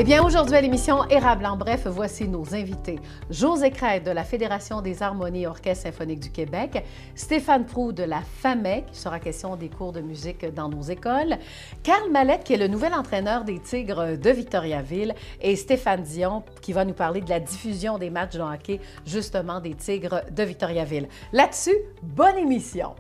Eh bien, aujourd'hui à l'émission Érable en bref, voici nos invités. José Crête de la Fédération des harmonies et orchestres symphoniques du Québec, Stéphane Proulx de la FAMEC, qui sera question des cours de musique dans nos écoles, Carl Mallette, qui est le nouvel entraîneur des Tigres de Victoriaville, et Stéphane Dion, qui va nous parler de la diffusion des matchs de hockey, justement des Tigres de Victoriaville. Là-dessus, bonne émission!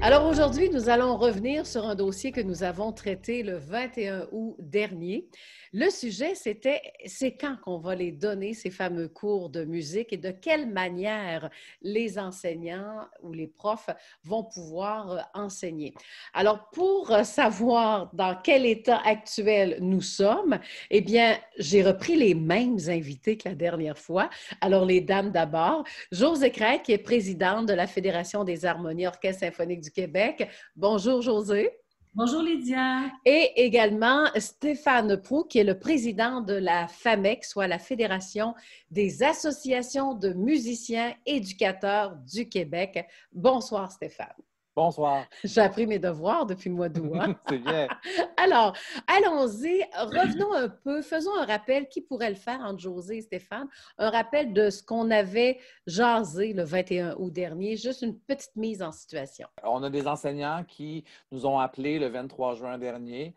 Alors aujourd'hui, nous allons revenir sur un dossier que nous avons traité le 21 août dernier. Le sujet, c'est quand qu'on va les donner, ces fameux cours de musique, et de quelle manière les enseignants ou les profs vont pouvoir enseigner. Alors, pour savoir dans quel état actuel nous sommes, eh bien, j'ai repris les mêmes invités que la dernière fois. Alors, les dames d'abord. José Crête, qui est présidente de la Fédération des harmonies orchestres symphoniques du Québec. Bonjour, José. Bonjour Lydia. Et également Stéphane Proulx, qui est le président de la FAMEC, soit la Fédération des associations de musiciens éducateurs du Québec. Bonsoir, Stéphane. Bonsoir. J'ai appris mes devoirs depuis le mois d'août. Hein? C'est bien. Alors, allons-y. Revenons un peu. Faisons un rappel. Qui pourrait le faire entre José et Stéphane? Un rappel de ce qu'on avait jasé le 21 août dernier. Juste une petite mise en situation. On a des enseignants qui nous ont appelés le 23 juin dernier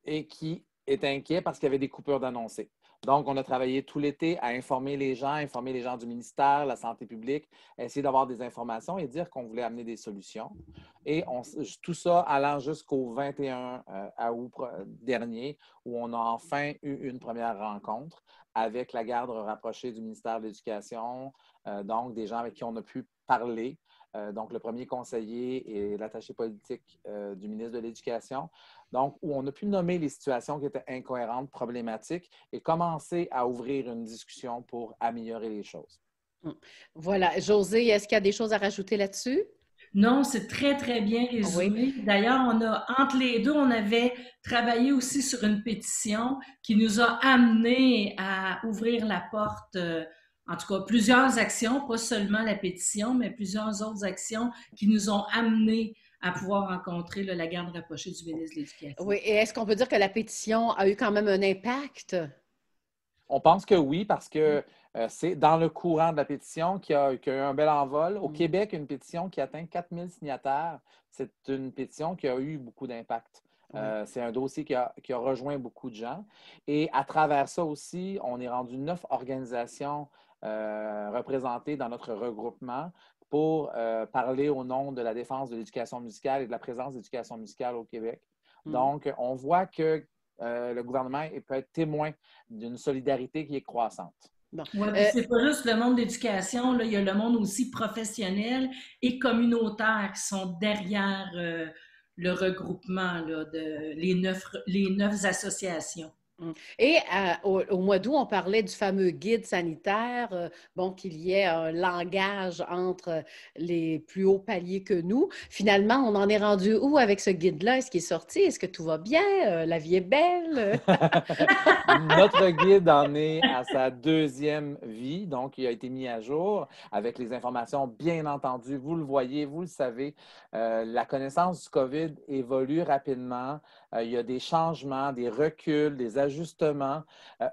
et qui étaient inquiets parce qu'il y avait des coupures d'annoncés. Donc, on a travaillé tout l'été à informer les gens du ministère, la santé publique, essayer d'avoir des informations et dire qu'on voulait amener des solutions. Et tout ça allant jusqu'au 21 août dernier, où on a enfin eu une première rencontre avec la garde rapprochée du ministère de l'Éducation, donc des gens avec qui on a pu parler. Donc, le premier conseiller et l'attaché politique du ministre de l'Éducation. Donc, où on a pu nommer les situations qui étaient incohérentes, problématiques et commencer à ouvrir une discussion pour améliorer les choses. Voilà. José, est-ce qu'il y a des choses à rajouter là-dessus? Non, c'est très, très bien résumé. Oui. D'ailleurs, entre les deux, on avait travaillé aussi sur une pétition qui nous a amené à ouvrir la porte, en tout cas, plusieurs actions, pas seulement la pétition, mais plusieurs autres actions qui nous ont amenés à pouvoir rencontrer la garde rapprochée du ministre de l'Éducation. Oui, et est-ce qu'on peut dire que la pétition a eu quand même un impact? On pense que oui, parce que c'est dans le courant de la pétition qu'il y a eu un bel envol. Au Québec, une pétition qui atteint 4000 signataires, c'est une pétition qui a eu beaucoup d'impact. C'est un dossier qui a rejoint beaucoup de gens. Et à travers ça aussi, on est rendu 9 organisations représentées dans notre regroupement pour parler au nom de la défense de l'éducation musicale et de la présence d'éducation musicale au Québec. Donc, on voit que le gouvernement peut être témoin d'une solidarité qui est croissante. Bon. Ouais, c'est pas juste le monde d'éducation, là, il y a le monde aussi professionnel et communautaire qui sont derrière le regroupement là, de les neuf associations. Et au mois d'août, on parlait du fameux guide sanitaire, bon, qu'il y ait un langage entre les plus hauts paliers que nous. Finalement, on en est rendu où avec ce guide-là? Est-ce qu'il est sorti? Est-ce que tout va bien? La vie est belle? Notre guide en est à sa deuxième vie, donc il a été mis à jour avec les informations, bien entendu. Vous le voyez, vous le savez, la connaissance du COVID évolue rapidement. Il y a des changements, des reculs, des ajustements.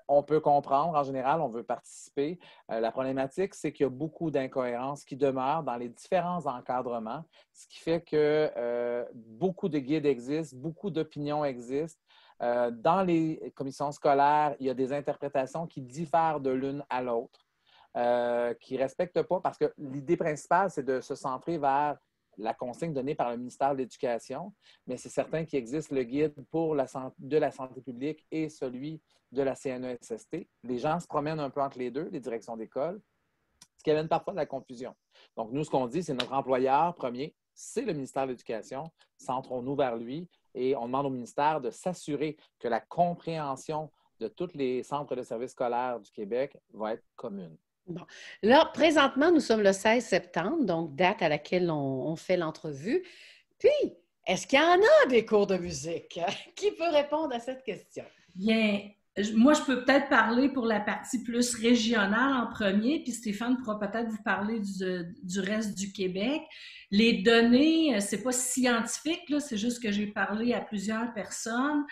On peut comprendre, en général, on veut participer. La problématique, c'est qu'il y a beaucoup d'incohérences qui demeurent dans les différents encadrements, ce qui fait que beaucoup de guides existent, beaucoup d'opinions existent. Dans les commissions scolaires, il y a des interprétations qui diffèrent de l'une à l'autre, qui ne respectent pas, parce que l'idée principale, c'est de se centrer vers la consigne donnée par le ministère de l'Éducation, mais c'est certain qu'il existe le guide de la santé publique et celui de la CNESST. Les gens se promènent un peu entre les deux, les directions d'école, ce qui amène parfois de la confusion. Donc, nous, ce qu'on dit, c'est notre employeur premier, c'est le ministère de l'Éducation. Centrons-nous vers lui et on demande au ministère de s'assurer que la compréhension de tous les centres de services scolaires du Québec va être commune. Bon. Là, présentement, nous sommes le 16 septembre, donc date à laquelle on fait l'entrevue. Puis, est-ce qu'il y en a des cours de musique? Qui peut répondre à cette question? Bien, Moi, je peux peut-être parler pour la partie plus régionale en premier, puis Stéphane pourra peut-être vous parler du reste du Québec. Les données, c'est pas scientifique, là, c'est juste que j'ai parlé à plusieurs personnes.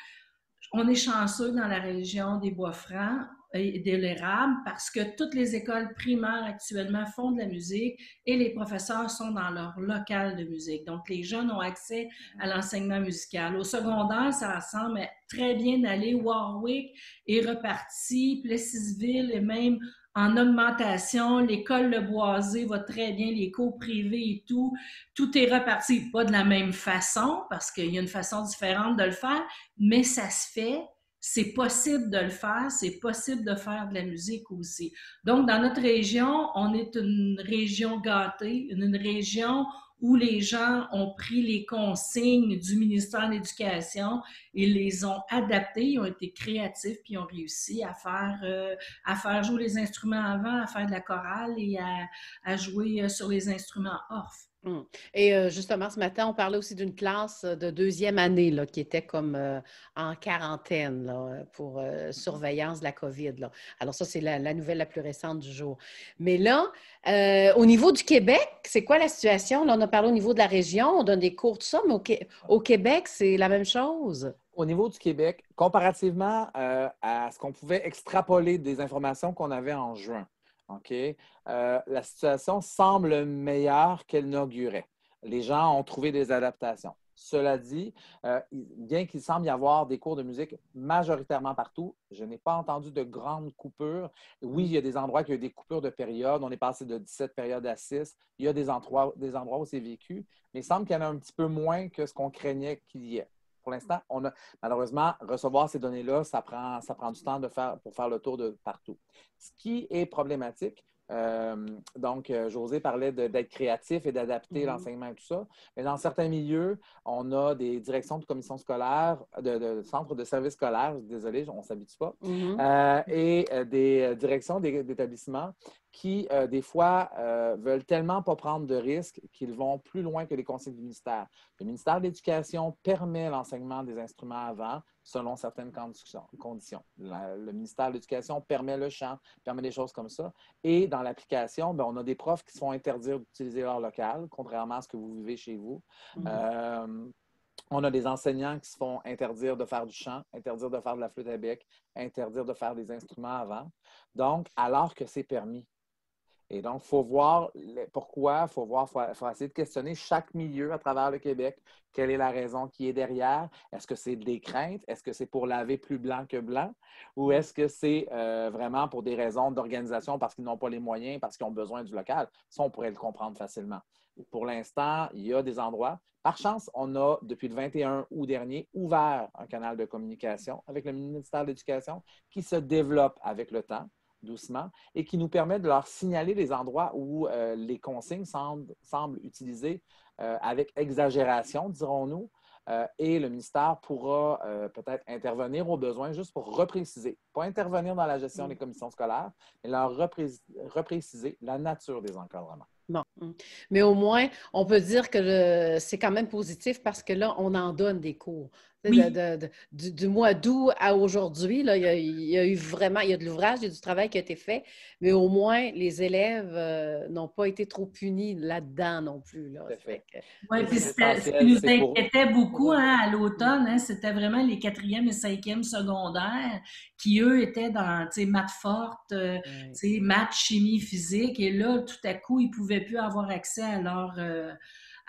On est chanceux dans la région des Bois-Francs et de l'érable parce que toutes les écoles primaires actuellement font de la musique et les professeurs sont dans leur local de musique. Donc, les jeunes ont accès à l'enseignement musical. Au secondaire, ça semble très bien aller. Warwick est reparti, Plessisville est même en augmentation. L'école Le Boisé va très bien, les cours privés et tout. Tout est reparti, pas de la même façon parce qu'il y a une façon différente de le faire, mais ça se fait. C'est possible de le faire, c'est possible de faire de la musique aussi. Donc, dans notre région, on est une région gâtée, une région où les gens ont pris les consignes du ministère de l'Éducation et les ont adaptées, ils ont été créatifs, puis ils ont réussi à faire jouer les instruments avant, à faire de la chorale et à jouer sur les instruments orff. Et justement, ce matin, on parlait aussi d'une classe de deuxième année là, qui était comme en quarantaine là, pour surveillance de la COVID. Là. Alors ça, c'est la nouvelle la plus récente du jour. Mais là, au niveau du Québec, c'est quoi la situation? Là, on a parlé au niveau de la région, on donne des cours, tout ça, mais au Québec, c'est la même chose? Au niveau du Québec, comparativement à ce qu'on pouvait extrapoler des informations qu'on avait en juin, OK? La situation semble meilleure qu'elle n'augurait. Les gens ont trouvé des adaptations. Cela dit, bien qu'il semble y avoir des cours de musique majoritairement partout, je n'ai pas entendu de grandes coupures. Oui, il y a des endroits qui ont eu des coupures de périodes. On est passé de 17 périodes à 6. Il y a des endroits où c'est vécu, mais il semble qu'il y en a un petit peu moins que ce qu'on craignait qu'il y ait. Pour l'instant, malheureusement, recevoir ces données-là, ça prend du temps pour faire le tour de partout. Ce qui est problématique, donc, José parlait d'être créatif et d'adapter l'enseignement et tout ça. Mais dans certains milieux, on a des directions de commissions scolaires, de centres de services scolaires, désolé, on ne s'habitue pas, et des directions d'établissements qui, des fois, veulent tellement pas prendre de risques qu'ils vont plus loin que les consignes du ministère. Le ministère de l'Éducation permet l'enseignement des instruments avant, selon certaines conditions. Le ministère de l'Éducation permet le chant, permet des choses comme ça. Et dans l'application, on a des profs qui se font interdire d'utiliser leur local, contrairement à ce que vous vivez chez vous. On a des enseignants qui se font interdire de faire du chant, interdire de faire de la flûte à bec, interdire de faire des instruments avant. Donc, alors que c'est permis. Et donc, il faut voir pourquoi, il faut essayer de questionner chaque milieu à travers le Québec. Quelle est la raison qui est derrière? Est-ce que c'est des craintes? Est-ce que c'est pour laver plus blanc que blanc? Ou est-ce que c'est vraiment pour des raisons d'organisation parce qu'ils n'ont pas les moyens, parce qu'ils ont besoin du local? Ça, on pourrait le comprendre facilement. Pour l'instant, il y a des endroits. Par chance, on a, depuis le 21 août dernier, ouvert un canal de communication avec le ministère de l'Éducation qui se développe avec le temps, doucement, et qui nous permet de leur signaler les endroits où les consignes semblent utilisées avec exagération, dirons-nous, et le ministère pourra peut-être intervenir au besoin juste pour repréciser, pas intervenir dans la gestion des commissions scolaires, mais leur repréciser la nature des encadrements. Bon. Mais au moins, on peut dire que c'est quand même positif parce que là, on en donne des cours. Oui. Du mois d'août à aujourd'hui, là, il y a eu vraiment, il y a de l'ouvrage, il y a du travail qui a été fait, mais au moins, les élèves n'ont pas été trop punis là-dedans non plus. Là. Oui, puis ce qui nous inquiétait beaucoup à l'automne, c'était vraiment les 4e et 5e secondaires qui, eux, étaient dans maths fortes, maths, chimie, physique, et là, tout à coup, ils ne pouvaient plus avoir accès à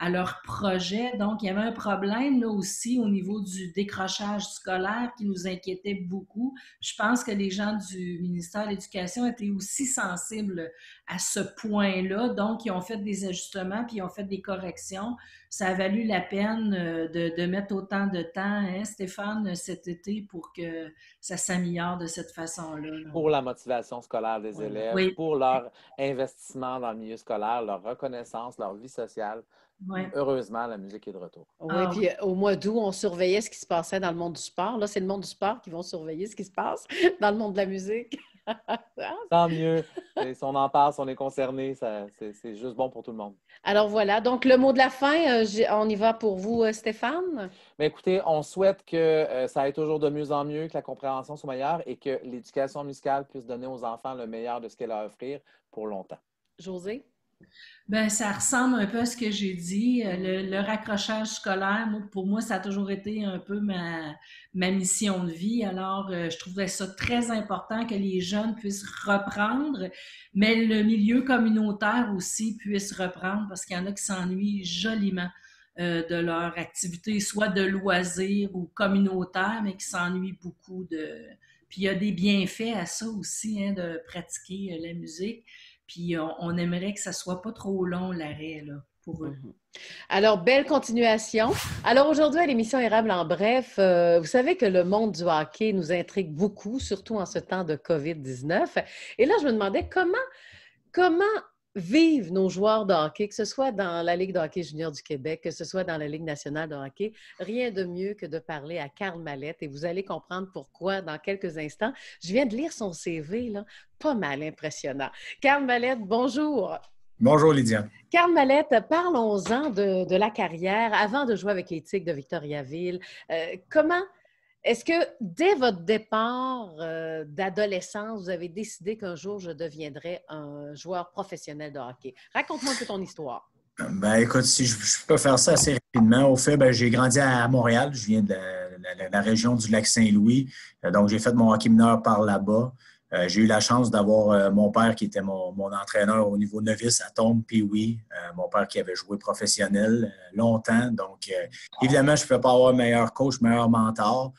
leur projet. Donc, il y avait un problème là aussi au niveau du décrochage scolaire qui nous inquiétait beaucoup. Je pense que les gens du ministère de l'Éducation étaient aussi sensibles à ce point-là. Donc, ils ont fait des ajustements puis ils ont fait des corrections. Ça a valu la peine de mettre autant de temps, hein, Stéphane, cet été pour que ça s'améliore de cette façon-là. Pour la motivation scolaire des élèves, pour leur investissement dans le milieu scolaire, leur reconnaissance, leur vie sociale. Heureusement, la musique est de retour. Oui, puis au mois d'août, on surveillait ce qui se passait dans le monde du sport. Là, c'est le monde du sport qui vont surveiller ce qui se passe dans le monde de la musique. Tant mieux. Si on en parle, si on est concerné, c'est juste bon pour tout le monde. Alors voilà, donc le mot de la fin, on y va pour vous, Stéphane? Mais écoutez, on souhaite que ça aille toujours de mieux en mieux, que la compréhension soit meilleure et que l'éducation musicale puisse donner aux enfants le meilleur de ce qu'elle a à offrir pour longtemps. José? Ben, ça ressemble un peu à ce que j'ai dit. Le raccrochage scolaire, pour moi, ça a toujours été un peu ma mission de vie. Alors, je trouvais ça très important que les jeunes puissent reprendre, mais le milieu communautaire aussi puisse reprendre parce qu'il y en a qui s'ennuient joliment de leur activité, soit de loisirs ou communautaire, mais qui s'ennuient beaucoup de... Puis il y a des bienfaits à ça aussi, hein, de pratiquer la musique. Puis on aimerait que ça soit pas trop long, l'arrêt, là, pour eux. Alors, belle continuation. Alors, aujourd'hui, à l'émission Érable en bref, vous savez que le monde du hockey nous intrigue beaucoup, surtout en ce temps de COVID-19. Et là, je me demandais comment vivent nos joueurs de hockey, que ce soit dans la Ligue de hockey junior du Québec, que ce soit dans la Ligue nationale de hockey. Rien de mieux que de parler à Karl Mallette et vous allez comprendre pourquoi dans quelques instants. Je viens de lire son CV, là, pas mal impressionnant. Karl Mallette, bonjour. Bonjour, Lydia. Karl Mallette, parlons-en de la carrière avant de jouer avec les Tigres de Victoriaville. Est-ce que dès votre départ d'adolescence, vous avez décidé qu'un jour, je deviendrais un joueur professionnel de hockey? Raconte-moi un peu ton histoire. Ben, écoute, si je peux faire ça assez rapidement. Au fait, j'ai grandi à Montréal. Je viens de la région du Lac-Saint-Louis. Donc, j'ai fait mon hockey mineur par là-bas. J'ai eu la chance d'avoir mon père qui était mon entraîneur au niveau novice à Tombe, puis oui, mon père qui avait joué professionnel longtemps. Donc, évidemment, je ne pouvais pas avoir meilleur coach, meilleur mentor.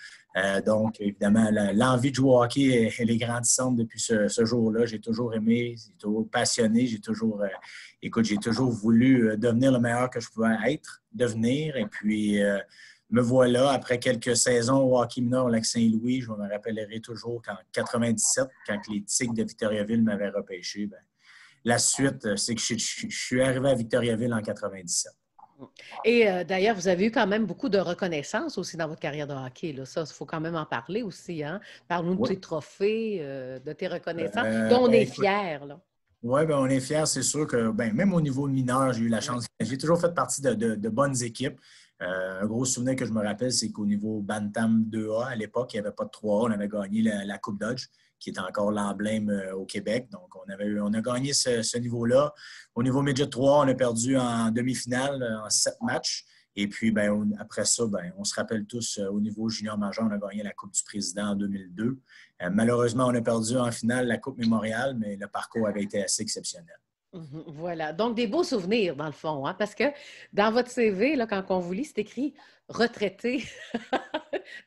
Donc, évidemment, l'envie de jouer au hockey, elle est grandissante depuis ce jour-là. J'ai toujours aimé, j'ai toujours passionné, j'ai toujours voulu devenir le meilleur que je pouvais devenir. Et puis, me voilà, après quelques saisons au hockey mineur au Lac-Saint-Louis, je me rappellerai toujours qu'en 97, quand les Tigres de Victoriaville m'avaient repêché, la suite, c'est que je suis arrivé à Victoriaville en 97. Et d'ailleurs, vous avez eu quand même beaucoup de reconnaissance aussi dans votre carrière de hockey. Là. Ça, il faut quand même en parler aussi. Hein? Parle-nous de tes trophées, de tes reconnaissances, dont on est fiers. Oui, on est fiers. C'est sûr que même au niveau mineur, j'ai eu la chance. J'ai toujours fait partie de bonnes équipes. Un gros souvenir que je me rappelle, c'est qu'au niveau Bantam 2A, à l'époque, il n'y avait pas de 3A. On avait gagné la Coupe Dodge, qui est encore l'emblème au Québec. Donc, on a gagné ce niveau-là. Au niveau Midget 3, on a perdu en demi-finale en 7 matchs. Et puis, après ça, on se rappelle tous, au niveau junior majeur, on a gagné la Coupe du Président en 2002. Malheureusement, on a perdu en finale la Coupe Mémorial, mais le parcours avait été assez exceptionnel. Voilà. Donc, des beaux souvenirs, dans le fond, hein? Parce que dans votre CV, là, quand on vous lit, c'est écrit « retraité ».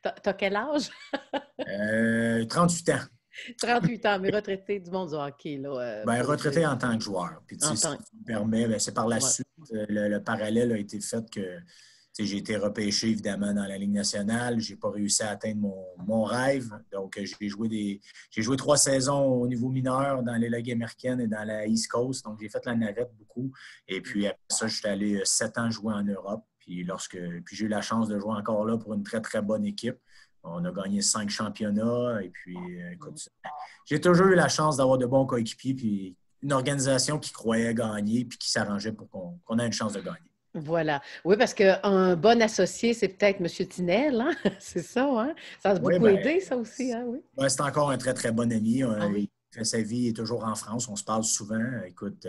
T'as quel âge? 38 ans. 38 ans, mais retraité du monde du hockey. Là, retraité en tant que joueur. Puis, si ça me permet, c'est par la suite, le parallèle a été fait que j'ai été repêché, évidemment, dans la Ligue nationale. Je n'ai pas réussi à atteindre mon rêve. Donc, j'ai joué 3 saisons au niveau mineur dans les ligues américaines et dans la East Coast. Donc, j'ai fait la navette beaucoup. Et puis, après ça, je suis allé 7 ans jouer en Europe. Puis j'ai eu la chance de jouer encore là pour une très, très bonne équipe. On a gagné 5 championnats. Et puis, écoute, j'ai toujours eu la chance d'avoir de bons coéquipiers puis une organisation qui croyait gagner puis qui s'arrangeait pour qu'on ait une chance de gagner. Voilà. Oui, parce qu'un bon associé, c'est peut-être M. Tinel, hein? C'est ça, hein? Ça a beaucoup aidé, ça aussi, hein? Oui. C'est encore un très, très bon ami. Il fait sa vie, il est toujours en France. On se parle souvent. Écoute,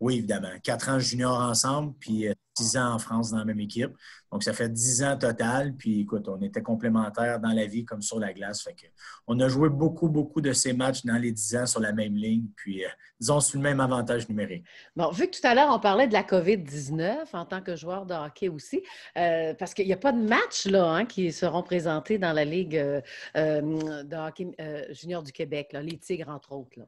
oui, évidemment. 4 ans junior ensemble, puis 6 ans en France dans la même équipe. Donc, ça fait 10 ans total. Puis, écoute, on était complémentaires dans la vie comme sur la glace. Fait que on a joué beaucoup, beaucoup de ces matchs dans les 10 ans sur la même ligne. Puis, disons, c'est le même avantage numérique. Bon, vu que tout à l'heure, on parlait de la COVID-19 en tant que joueur de hockey aussi, parce qu'il n'y a pas de matchs là, hein, qui seront présentés dans la Ligue de hockey junior du Québec, là, les Tigres, entre autres. Là.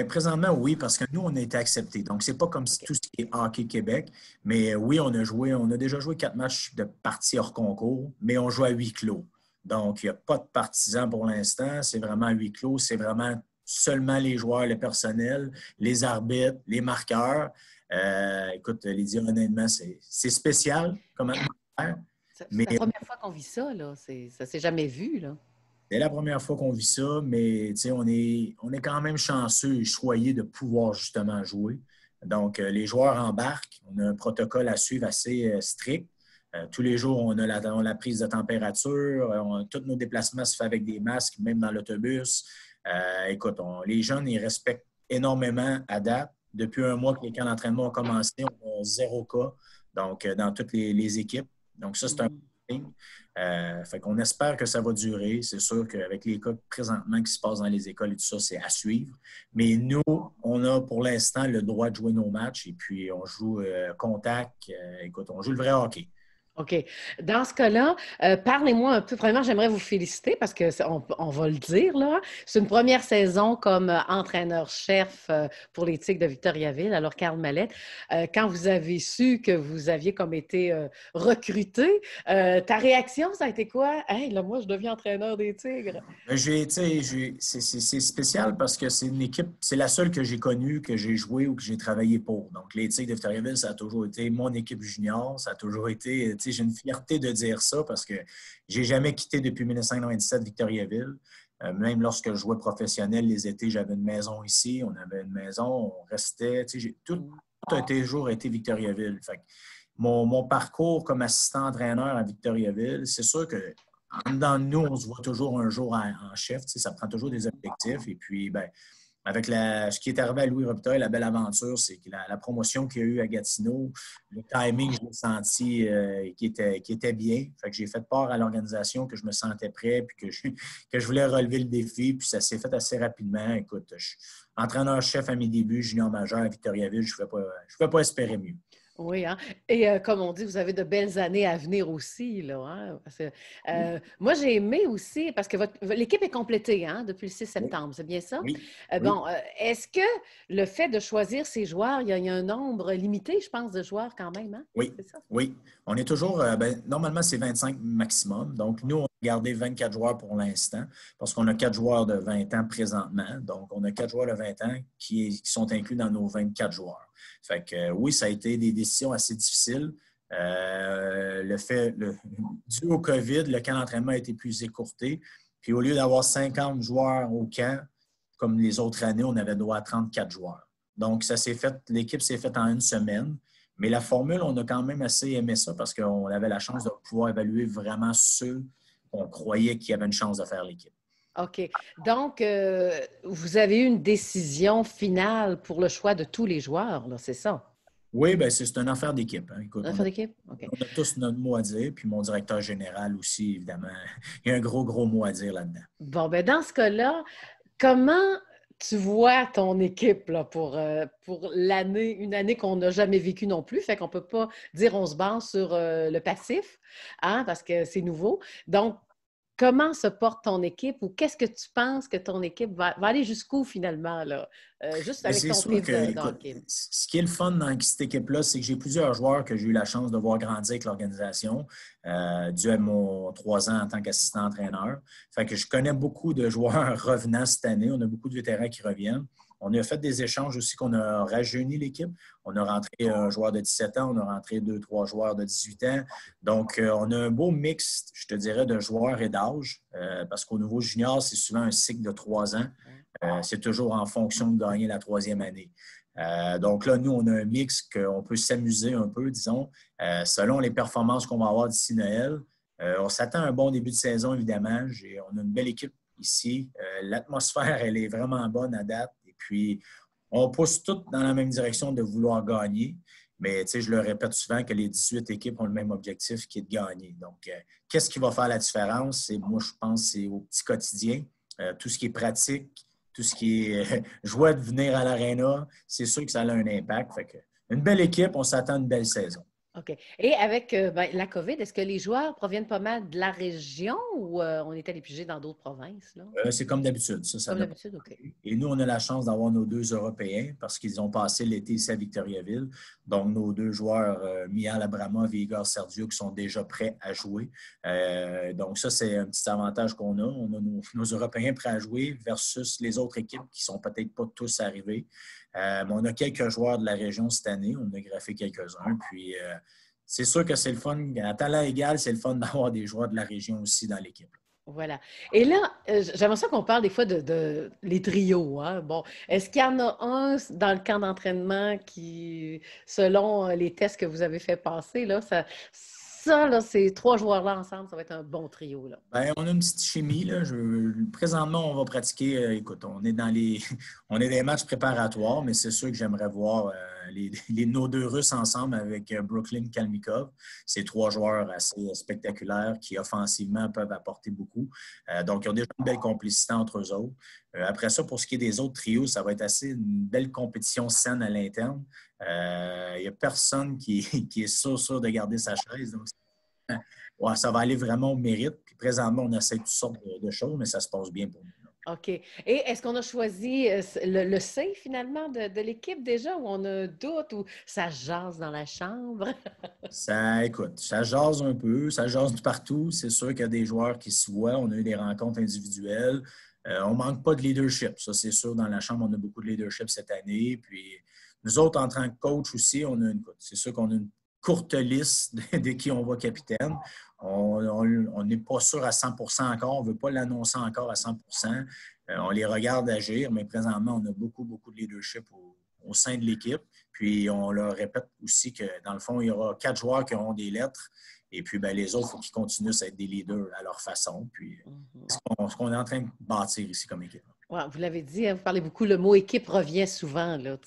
Présentement, oui, parce que nous, on a été acceptés. Donc, c'est pas comme si tout ce qui est Hockey Québec. Mais oui, on a déjà joué 4 matchs de parties hors concours, mais on joue à huis clos. Donc, il n'y a pas de partisans pour l'instant. C'est vraiment à huis clos. C'est vraiment seulement les joueurs, le personnel, les arbitres, les marqueurs. Écoute, Lydia, honnêtement, c'est spécial comme atmosphère. C'est la première fois qu'on vit ça, là. Ça ne s'est jamais vu, là. C'est la première fois qu'on vit ça, mais on est quand même chanceux et choyés de pouvoir justement jouer. Donc, les joueurs embarquent. On a un protocole à suivre assez strict. Tous les jours, on a la prise de température. Tous nos déplacements se font avec des masques, même dans l'autobus. Écoute, les jeunes, ils respectent énormément à date. Depuis un mois que les camps d'entraînement ont commencé, on a 0 cas, donc dans toutes les équipes. Donc, ça, c'est un signe. Fait qu'on espère que ça va durer. C'est sûr qu'avec les cas présentement qui se passent dans les écoles et tout ça, c'est à suivre. Mais nous, on a pour l'instant le droit de jouer nos matchs et puis on joue contact. Écoute, on joue le vrai hockey. OK. Dans ce cas-là, parlez-moi un peu. Premièrement, j'aimerais vous féliciter parce qu'on va le dire, là. C'est une première saison comme entraîneur-chef pour les Tigres de Victoriaville. Alors, Karl Mallette, quand vous avez su que vous aviez comme été recruté, ta réaction, ça a été quoi? Hey, là, moi, je deviens entraîneur des Tigres. C'est spécial parce que c'est une équipe, c'est la seule que j'ai connue, que j'ai joué ou que j'ai travaillé pour. Donc, les Tigres de Victoriaville, ça a toujours été mon équipe junior. Ça a toujours été, j'ai une fierté de dire ça parce que j'ai jamais quitté depuis 1997 Victoriaville. Même lorsque je jouais professionnel, les étés, j'avais une maison ici. On avait une maison, on restait. Tout a toujours été Victoriaville. Fait que mon parcours comme assistant-entraîneur à Victoriaville, c'est sûr que en dedans de nous, on se voit toujours un jour en chef. Ça prend toujours des objectifs. Et puis, avec ce qui est arrivé à Louis Robitaille, la belle aventure, c'est que la promotion qu'il y a eu à Gatineau, le timing, je l'ai senti qui était bien. Fait que j'ai fait part à l'organisation que je me sentais prêt puis que je voulais relever le défi. Puis ça s'est fait assez rapidement. Écoute, je suis entraîneur-chef à mes débuts, junior majeur à Victoriaville. Je ne pouvais pas espérer mieux. Oui, hein? Et comme on dit, vous avez de belles années à venir aussi, là, hein? Parce que, moi, j'ai aimé aussi, parce que l'équipe est complétée, hein, depuis le 6 septembre, c'est bien ça? Oui. Bon, est-ce que le fait de choisir ces joueurs, il y a un nombre limité, je pense, de joueurs quand même, hein? Oui, c'est ça? oui. On est toujours, normalement, c'est 25 maximum. Donc, nous, on a gardé 24 joueurs pour l'instant parce qu'on a 4 joueurs de 20 ans présentement. Donc, on a 4 joueurs de 20 ans qui sont inclus dans nos 24 joueurs. Fait que oui, ça a été des décisions assez difficiles. Dû au COVID, le camp d'entraînement a été plus écourté. Puis au lieu d'avoir 50 joueurs au camp, comme les autres années, on avait droit à 34 joueurs. Donc, l'équipe s'est faite en une semaine. Mais la formule, on a quand même assez aimé ça parce qu'on avait la chance de pouvoir évaluer vraiment ceux qu'on croyait qui avaient une chance de faire l'équipe. OK. Donc, vous avez eu une décision finale pour le choix de tous les joueurs, là, c'est ça? Oui, bien, c'est une affaire d'équipe. Hein. Écoute, Une affaire d'équipe? OK. On a tous notre mot à dire, puis mon directeur général aussi, évidemment. Il y a un gros, gros mot à dire là-dedans. Bon, bien, dans ce cas-là, comment tu vois ton équipe là, pour l'année, une année qu'on n'a jamais vécue non plus, fait qu'on ne peut pas dire on se base sur le passif, hein, parce que c'est nouveau. Donc, comment se porte ton équipe ou qu'est-ce que tu penses que ton équipe va aller jusqu'où finalement, là? Juste avec ton sûr pif que, de hockey. ce qui est le fun dans cette équipe-là, c'est que j'ai plusieurs joueurs que j'ai eu la chance de voir grandir avec l'organisation dû à mon 3 ans en tant qu'assistant-entraîneur. Fait que je connais beaucoup de joueurs revenant cette année. On a beaucoup de vétérans qui reviennent. On a fait des échanges aussi qu'on a rajeuni l'équipe. On a rentré un joueur de 17 ans, on a rentré 2-3 joueurs de 18 ans. Donc, on a un beau mix, je te dirais, de joueurs et d'âge. Parce qu'au niveau junior, c'est souvent un cycle de 3 ans. C'est toujours en fonction de gagner la 3e année. Donc là, nous, on a un mix qu'on peut s'amuser un peu, disons, selon les performances qu'on va avoir d'ici Noël. On s'attend à un bon début de saison, évidemment. On a une belle équipe ici. L'atmosphère, elle est vraiment bonne à date. Puis, on pousse toutes dans la même direction de vouloir gagner. Mais, tu sais, je le répète souvent que les 18 équipes ont le même objectif qui est de gagner. Donc, qu'est-ce qui va faire la différence? Moi, je pense c'est au petit quotidien. Tout ce qui est pratique, tout ce qui est joie de venir à l'aréna, c'est sûr que ça a un impact. Fait que, une belle équipe, on s'attend à une belle saison. OK. Et avec la COVID, est-ce que les joueurs proviennent pas mal de la région ou on est allé piger dans d'autres provinces? Là? C'est comme d'habitude. Comme d'habitude, OK. Et nous, on a la chance d'avoir nos 2 Européens parce qu'ils ont passé l'été ici à Victoriaville. Donc, nos 2 joueurs, Mial Abramov et Igor Serdiuk, qui sont déjà prêts à jouer. Donc, ça, c'est un petit avantage qu'on a. On a nos Européens prêts à jouer versus les autres équipes qui ne sont peut-être pas tous arrivés. Mais on a quelques joueurs de la région cette année. On a graffé quelques-uns. Puis, c'est sûr que c'est le fun. À talent égal, c'est le fun d'avoir des joueurs de la région aussi dans l'équipe. Voilà. Et là, j'aimerais ça qu'on parle des fois de les trios, hein. Bon, est-ce qu'il y en a un dans le camp d'entraînement qui, selon les tests que vous avez fait passer, là, là, ces trois joueurs-là ensemble, ça va être un bon trio, là. Ben, on a une petite chimie, là. Présentement, on va pratiquer. Écoute, on est dans on est dans les matchs préparatoires, mais c'est sûr que j'aimerais voir nos deux Russes ensemble avec Brooklyn Kalmikov. C'est trois joueurs assez spectaculaires qui, offensivement, peuvent apporter beaucoup. Donc, ils ont déjà une belle complicité entre eux autres. Après ça, pour ce qui est des autres trios, ça va être assez une belle compétition saine à l'interne. Il n'y a personne qui est sûr de garder sa chaise. Donc, ouais, ça va aller vraiment au mérite. Puis présentement, on essaie toutes sortes de choses, mais ça se passe bien pour nous. OK. Et est-ce qu'on a choisi le C finalement de l'équipe déjà ou on a un doute ou ça jase dans la chambre? Écoute, ça jase un peu, ça jase de partout. C'est sûr qu'il y a des joueurs qui se voient. On a eu des rencontres individuelles. On ne manque pas de leadership. Ça, c'est sûr, dans la chambre, on a beaucoup de leadership cette année. Puis nous autres, en tant que coach aussi, c'est sûr qu'on a une courte liste de qui on va capitaine. On n'est pas sûr à 100 % encore. On ne veut pas l'annoncer encore à 100 %. On les regarde agir, mais présentement, on a beaucoup de leadership au sein de l'équipe. Puis, on leur répète aussi que, dans le fond, il y aura 4 joueurs qui auront des lettres. Et puis, ben, les autres, il faut qu'ils continuent à être des leaders à leur façon. Puis, c'est ce qu'on est en train de bâtir ici comme équipe. Ouais, vous l'avez dit, hein, vous parlez beaucoup, le mot équipe revient souvent. Il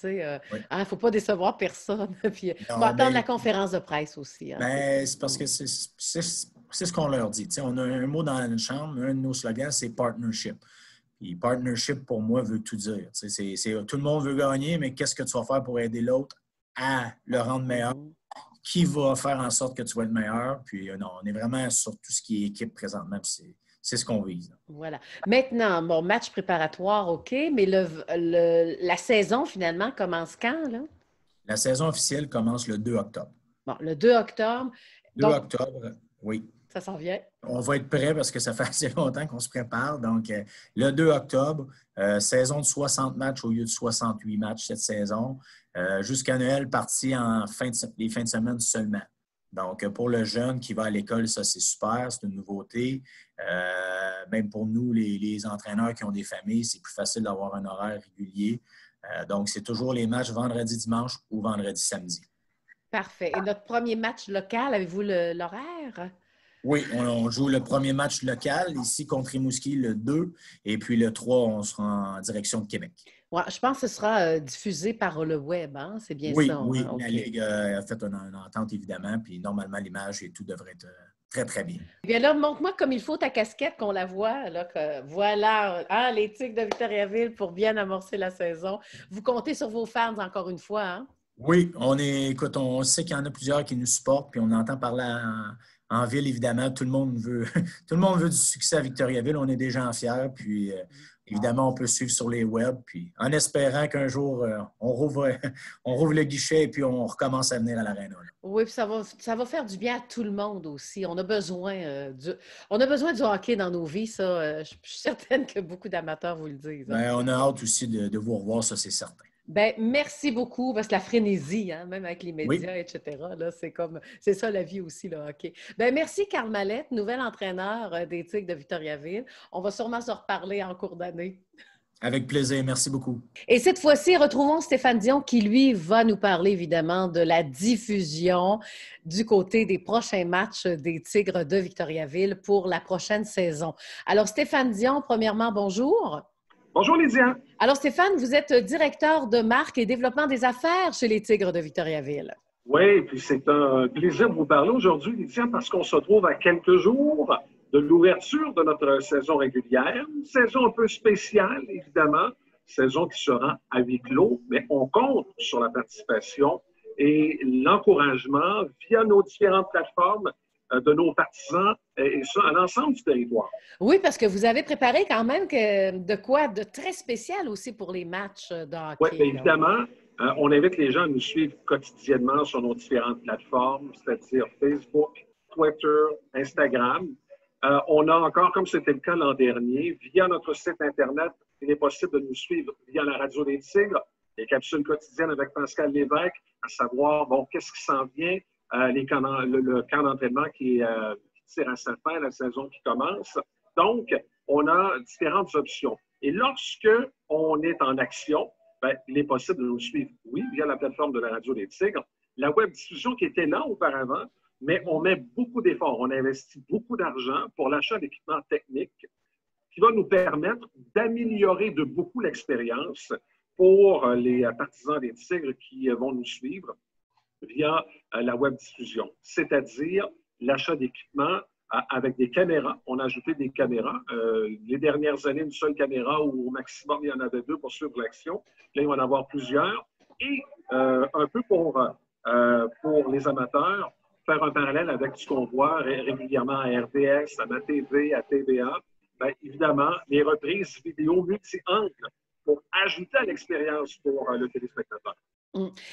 ne faut pas décevoir personne. Puis, il faut attendre la conférence de presse aussi. Hein, ben, c'est parce que c'est ce qu'on leur dit. T'sais, on a un mot dans la chambre, un de nos slogans, c'est partnership. Puis partnership, pour moi, veut tout dire. Tout le monde veut gagner, mais qu'est-ce que tu vas faire pour aider l'autre à le rendre meilleur? Qui va faire en sorte que tu vas être meilleur? Puis non, on est vraiment sur tout ce qui est équipe présentement. C'est ce qu'on vise. Voilà. Maintenant, bon, match préparatoire, OK, mais la saison, finalement, commence quand, là? La saison officielle commence le 2 octobre. Bon, le 2 octobre. 2 octobre, oui. Ça s'en vient. On va être prêt parce que ça fait assez longtemps qu'on se prépare. Donc, le 2 octobre, saison de 60 matchs au lieu de 68 matchs cette saison. Jusqu'à Noël, parti les fins de semaine seulement. Donc, pour le jeune qui va à l'école, ça, c'est super. C'est une nouveauté. Même pour nous, les entraîneurs qui ont des familles, c'est plus facile d'avoir un horaire régulier. Donc, c'est toujours les matchs vendredi, dimanche ou vendredi, samedi. Parfait. Et notre premier match local, avez-vous l'horaire? Oui, on joue le premier match local ici contre Rimouski le 2 et puis le 3, on sera en direction de Québec. Ouais, je pense que ce sera diffusé par le web, hein? C'est bien ça. Oui, hein? La Ligue a fait une entente évidemment, puis normalement l'image et tout devrait être très, très bien. Bien là, montre-moi comme il faut ta casquette, qu'on la voit. Là, voilà, hein, les Tigres de Victoriaville pour bien amorcer la saison. Vous comptez sur vos fans encore une fois, hein? Oui, écoute, on sait qu'il y en a plusieurs qui nous supportent, puis on entend parler en ville, évidemment. Tout le monde veut du succès à Victoriaville. On est des gens fiers, puis évidemment, on peut suivre sur les web, puis en espérant qu'un jour, on rouvre le guichet et puis on recommence à venir à l'aréna. Oui, puis ça va faire du bien à tout le monde aussi. On a besoin du hockey dans nos vies, ça. Je suis certaine que beaucoup d'amateurs vous le disent. Hein. Bien, on a hâte aussi de vous revoir, ça, c'est certain. Bien, merci beaucoup, parce que la frénésie, hein, même avec les médias, oui. etc., là, c'est ça la vie aussi, là, OK. Bien, merci, Carl Mallette, nouvel entraîneur des Tigres de Victoriaville. On va sûrement se reparler en cours d'année. Avec plaisir, merci beaucoup. Et cette fois-ci, retrouvons Stéphane Dion qui, lui, va nous parler évidemment de la diffusion du côté des prochains matchs des Tigres de Victoriaville pour la prochaine saison. Alors, Stéphane Dion, premièrement, bonjour. Bonjour Lydia. Alors Stéphane, vous êtes directeur de marque et développement des affaires chez les Tigres de Victoriaville. Oui, puis c'est un plaisir de vous parler aujourd'hui, Lydia, parce qu'on se trouve à quelques jours de l'ouverture de notre saison régulière. Une saison un peu spéciale, évidemment, saison qui sera à huis clos, mais on compte sur la participation et l'encouragement via nos différentes plateformes de nos partisans et ça à l'ensemble du territoire. Oui, parce que vous avez préparé quand même de quoi de très spécial aussi pour les matchs de hockey. Oui, bien évidemment. On invite les gens à nous suivre quotidiennement sur nos différentes plateformes, c'est-à-dire Facebook, Twitter, Instagram. On a encore, comme c'était le cas l'an dernier, via notre site Internet, il est possible de nous suivre via la Radio des Tigres, les capsules quotidiennes avec Pascal Lévesque, à savoir, bon, qu'est-ce qui s'en vient, le camp d'entraînement qui tire à sa fin, la saison qui commence. Donc, on a différentes options. Et lorsque on est en action, bien, il est possible de nous suivre, oui, via la plateforme de la Radio des Tigres, la web diffusion qui était là auparavant, mais on met beaucoup d'efforts, on investit beaucoup d'argent pour l'achat d'équipements techniques qui va nous permettre d'améliorer de beaucoup l'expérience pour les partisans des Tigres qui vont nous suivre via la web diffusion, c'est-à-dire l'achat d'équipements avec des caméras. On a ajouté des caméras. Les dernières années, une seule caméra ou au maximum, il y en avait deux pour suivre l'action. Là, il va y en avoir plusieurs. Et un peu pour les amateurs, faire un parallèle avec ce qu'on voit régulièrement à RDS, à MaTV, à TVA. Bien, évidemment, les reprises vidéo multi-angles pour ajouter à l'expérience pour le téléspectateur.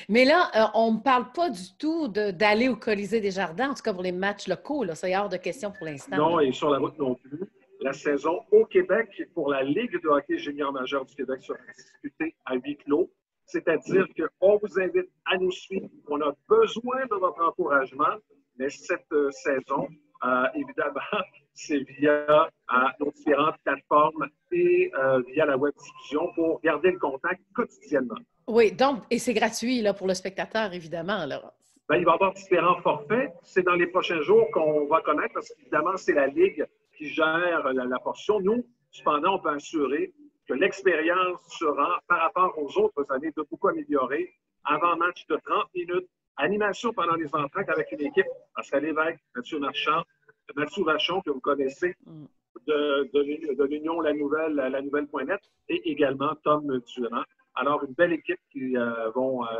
Mais là, on ne parle pas du tout d'aller au Colisée des Jardins, en tout cas pour les matchs locaux. C'est hors de question pour l'instant. Non, là. Et sur la route non plus. La saison au Québec pour la Ligue de hockey junior majeur du Québec sera disputée à huis clos. C'est-à-dire qu'on vous invite à nous suivre. On a besoin de votre encouragement, mais cette saison, évidemment, c'est via nos différentes plateformes et via la web diffusion pour garder le contact quotidiennement. Oui, donc, et c'est gratuit là, pour le spectateur, évidemment. Là. Bien, il va y avoir différents forfaits. C'est dans les prochains jours qu'on va connaître parce qu'évidemment, c'est la Ligue qui gère la portion. Nous, cependant, on peut assurer que l'expérience sera, par rapport aux autres années, de beaucoup améliorée. Avant-match de 30 minutes, animation pendant les entractes avec une équipe, Pascal Lévesque, Mathieu Marchand, Mathieu Vachon, que vous connaissez, de l'Union La Nouvelle.net, et également Tom Durand. Alors, une belle équipe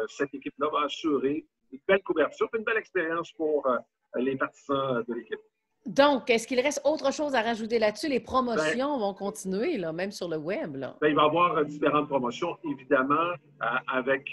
cette équipe-là va assurer une belle couverture, une belle expérience pour les partisans de l'équipe. Donc, est-ce qu'il reste autre chose à rajouter là-dessus? Les promotions vont continuer, là, même sur le web. Là. Bien, il va y avoir différentes promotions, évidemment, avec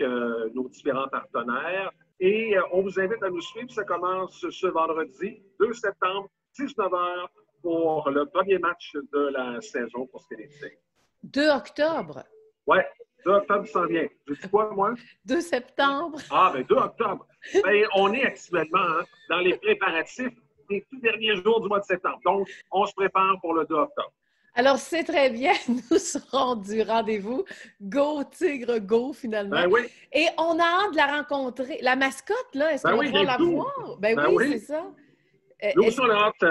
nos différents partenaires. Et on vous invite à nous suivre. Ça commence ce vendredi, 2 septembre, 19h, pour le premier match de la saison pour ce qui est des Tigres. 2 octobre? Oui, 2 octobre s'en vient. Je dis quoi, moi? 2 septembre. Ah, bien, 2 octobre. Bien, on est actuellement dans les préparatifs des tout derniers jours du mois de septembre. Donc, on se prépare pour le 2 octobre. Alors, c'est très bien. Nous serons du rendez-vous. Go, Tigre, go, finalement. Ben oui. Et on a hâte de la rencontrer. La mascotte, là, est-ce qu'on va la voir? Ben oui, c'est ça. Nous aussi, on a hâte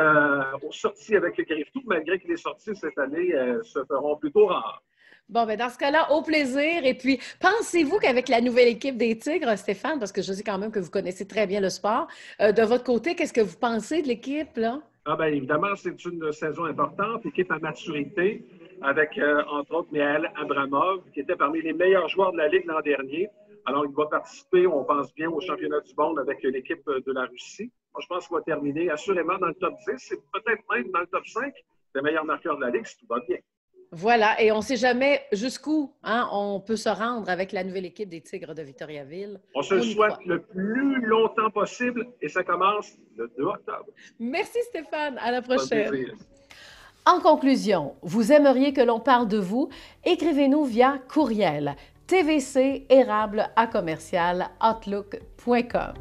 aux sorties avec le Griffe-Tout, malgré que les sorties cette année se feront plutôt rares. Bon, bien, dans ce cas-là, au plaisir. Et puis, pensez-vous qu'avec la nouvelle équipe des Tigres, Stéphane, parce que je sais quand même que vous connaissez très bien le sport, de votre côté, qu'est-ce que vous pensez de l'équipe, là? Ah bien, évidemment, c'est une saison importante, équipe à maturité, avec, entre autres, Mihail Abramov, qui était parmi les meilleurs joueurs de la Ligue l'an dernier. Alors, il va participer, on pense bien, au championnat du monde avec l'équipe de la Russie. Moi, je pense qu'il va terminer assurément dans le top 10, c'est peut-être même dans le top 5 des meilleurs marqueurs de la Ligue, si tout va bien. Voilà, et on ne sait jamais jusqu'où on peut se rendre avec la nouvelle équipe des Tigres de Victoriaville. On se le souhaite le plus longtemps possible et ça commence le 2 octobre. Merci Stéphane, à la prochaine. Bon plaisir. En conclusion, vous aimeriez que l'on parle de vous? Écrivez-nous via courriel tvc@outlook.com.